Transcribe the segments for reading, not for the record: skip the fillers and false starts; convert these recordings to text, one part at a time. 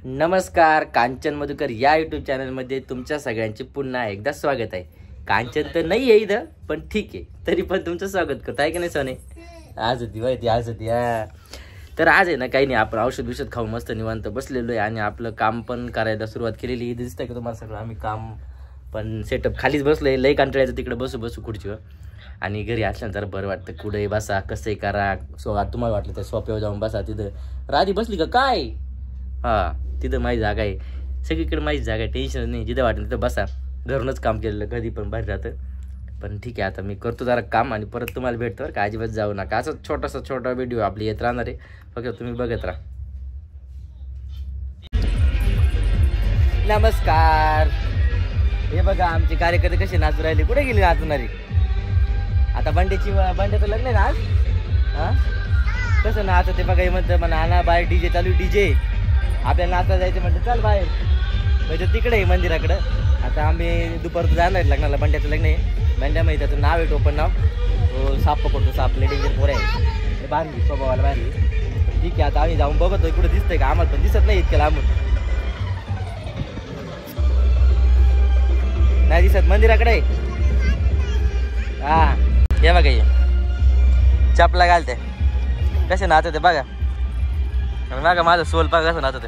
नमस्कार, कांचन मधुकर या यूट्यूब चॅनलमध्ये तुमच्या सगळ्यांचे पुन्हा एकदा स्वागत आहे. कांचन तर नाही आहे इथं, पण ठीक आहे, तरी पण तुमचं स्वागत करतो आहे की नाही सोने? आज होती आज होती. तर आज आहे ना, काही नाही, आपण औषध खाऊन मस्त निवांत बसलेलो आहे आणि आपलं काम पण करायला सुरुवात केलेली. दिसतंय का तुम्हाला सगळं? आम्ही काम पण सेटअप खालीच बसलोय. लई कंटाळायचं तिकडे बसू खुर्चीवर. आणि घरी असल्यानंतर जरा बरं वाटतं. कुठे बसा, कसंही करा. तुम्हाला वाटलं तर सोप्यावर जाऊन बसा. तिथं राधी बसली का काय? तिथं माझी जागा आहे. सगळीकडे माझी जागा आहे, टेन्शन नाही. जिथं वाटलं तिथं बसा. घरूनच काम केलेलं कधी पण बाहेर राहतं. पण ठीक आहे, आता मी करतो जरा काम आणि परत तुम्हाला भेटतो बरं का. अजिबात जाऊ नका. असं छोटा व्हिडिओ आपली येत राहणार आहे, फक्त तुम्ही बघत राहा. नमस्कार. हे बघा आमचे कार्यकर्ते कसे नाचू राहिले. कुठे गेले नाचणारे? आता बंड्याचं लग्न आहे ना आज. कसं नाचत ते बघा. हे म्हणतं म्हणा ना बाहेर डीजे चालू, डीजे आपल्याला नाचता जायचं म्हणतं. चल बाहेर म्हणजे तिकडे आहे मंदिराकडं. आता आम्ही दुपारचं जाणार आहे लग्नाला. बंड्याचं लग्न आहे. बंड्यामध्ये त्याचं नाव आहे, टोपण नाव. साप पकडतो, साप लेडींजर पोर आहे. बांधली स्वभावाला बांधली. ठीक आहे, आता आम्ही जाऊन बघतो कुठं दिसतंय का. आम्हाला पण दिसत नाही इतक्या लांबून. नाही दिसत मंदिराकडे. हे बघा, ये चपला घालते कसे नाचते बघा. बघा माझं सोल बघा कसं नाचते.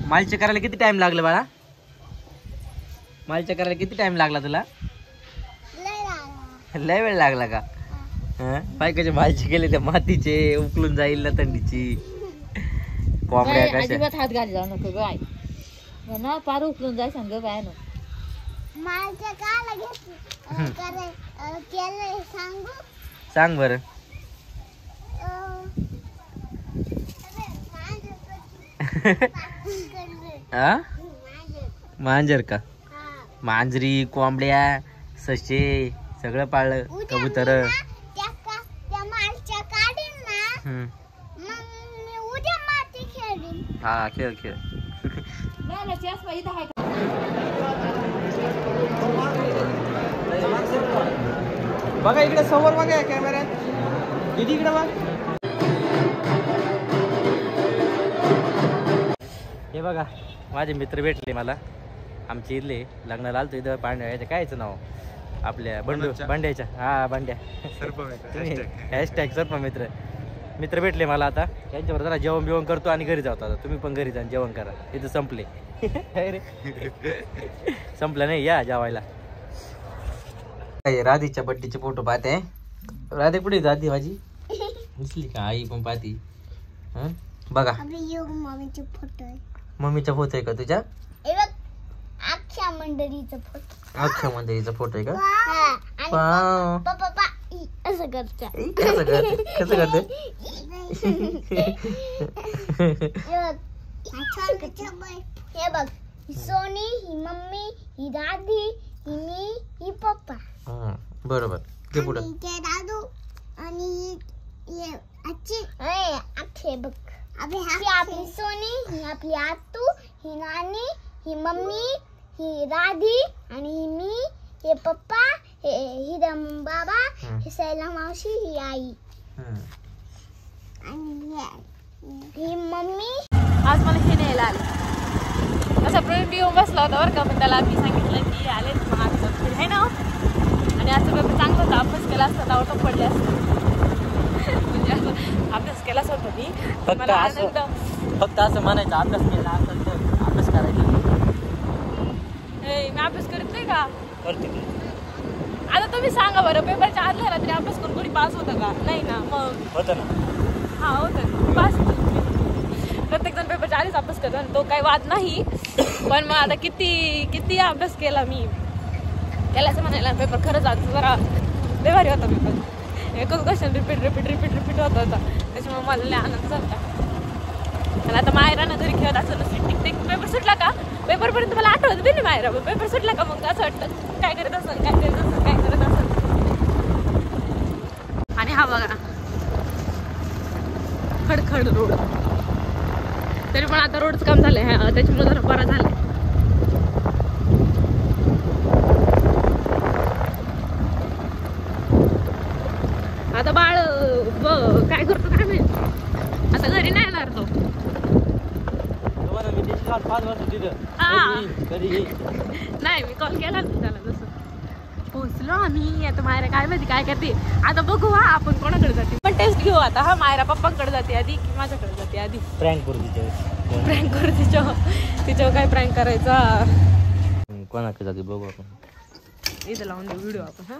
मालच्या करायला किती टाइम लागला बाळा? मालच्या करायला किती टाइम लागला तुला? लय वेळ लागला का? बायकाचे मालचे केले त्या मातीचे, उकलून जाईल ना थंडीची. कोंबड्या कशा अजिबात हात घाली जाऊ नको बाय ना, पार उकलून जाय सांग बाय ना. सांग बर. मांजर का? मांजरी, कोंबड्या, ससे सगळं पाळलं. कबूतर. हा खेळ. बघा इकडे समोर बघा कॅमेऱ्यात. किती इकडे बघ. हे बघा माझे मित्र भेटले मला. आमचे इथले लग्नाला आलतो इथं. पांड्या कायचं नाव आपल्या बंड्याच्या. बंड्या हॅशटॅग सर्प मित्र भेटले मला. आता त्यांच्यावर जरा जेवण बिवण करतो आणि घरी जातो. आता तुम्ही पण घरी जा, जेवण करा. इथं संपले. संपलं नाही, या जेवायला. राधीच्या बड्डेचे फोटो पाहते. राधे कुठे? राधी माझी दिसली का? आई पण पाहती. बघा मम्मीचा फोटो आहे का तुझ्या? अख्ख्या मंडळीचा फोटो. अख्ख्या मंडळीचा फोटो आहे का? असं करते. कसं करते? हे बघ, ही सोनी, ही मम्मी, ही दादी, ही मी, ही पप्पा. बरोबर. ते पुढं दादू आणि अख्खे बघ. ही आपली सोनी, ही आपली आतू, ही नानी, ही मम्मी, ही राधी आणि ही मी, हे पप्पा, ही बाबा, ही सैला मावशी, ही आई आणि ही मम्मी. आज मला हे न्यायला आले. असा फ्रेंड येऊन बसला होता बरं का. पण त्याला मी सांगितलं की आले मग आज आहे ना. आणि आजचा पेपर चांगला होता. अभ्यास केला असता तर आउट पडले असते. म्हणजे असं अभ्यास केलाच होता मी. फक्त असं म्हणायचं अभ्यास केला असेल तर अभ्यास करायचा. मी अभ्यास करत नाही का? करते. आता तुम्ही सांगा बरं, पेपरच्या आदल्या रात्री अभ्यास करून कोणी पास होतं का? नाही ना. मग होतं ना. होतं पास. प्रत्येक जण पेपरच्या आधीच अभ्यास करतो आणि तो काही वाद नाही. पण मग आता किती अभ्यास केला मी केल्याचं म्हणायला. पेपर खरंच आज जरा बेभारी होता. पेपर एकच क्वेश्चन रिपीट होत होता. त्याच्यामुळे मला लय आनंद झाला. आणि आता मायरानं घरी खेळत असं टिक पेपर सुटला का? पेपरपर्यंत मला आठवत बी नाही मायरा. पेपर सुटला का मग असं वाटतं काय करत असेल. आणि हा बघा खडखड रोड. तरी पण आता रोडचं काम झालंय, त्याच्यामुळे जरा बरा झालंय. आता बाळ काय करतो काय माहित. आता घरी नाही येणार तो. नाही मी कॉल केला त्याला तसं. पोहोचलो आम्ही. आता मायरा काय माहिती काय करते. आता बघू हा आपण कोणाकडे जाते. पण टेस्ट घेऊ आता. हा मायरा पप्पांकडे जाते आधी की माझ्याकडे जाते आधी. प्रँक करू तिच्यावर काय प्रँक करायचा. कोणाकडे जाते बघू आपण. इथं लावून देऊ व्हिडिओ आपण. हा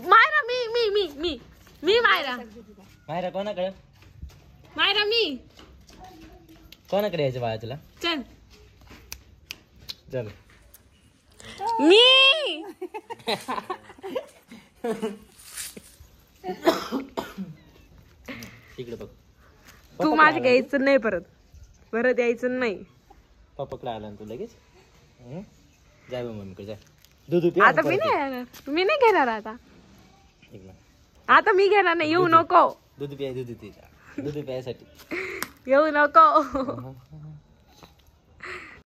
मायरा मी मायरा कोणाकडे मायरा मी कोणाकडे यायचं बाळा तुला. चल चल मी तिकडे बघ. तू माझ्या यायचं नाही परत यायचं नाही. पप्पाकडे आला तू लगेच. जाय मम्मीकडे जाय. दूध आता मी नाही घेणार आता मी घेणार नाही. येऊ नको. दूध प्यायसाठी येऊ नको.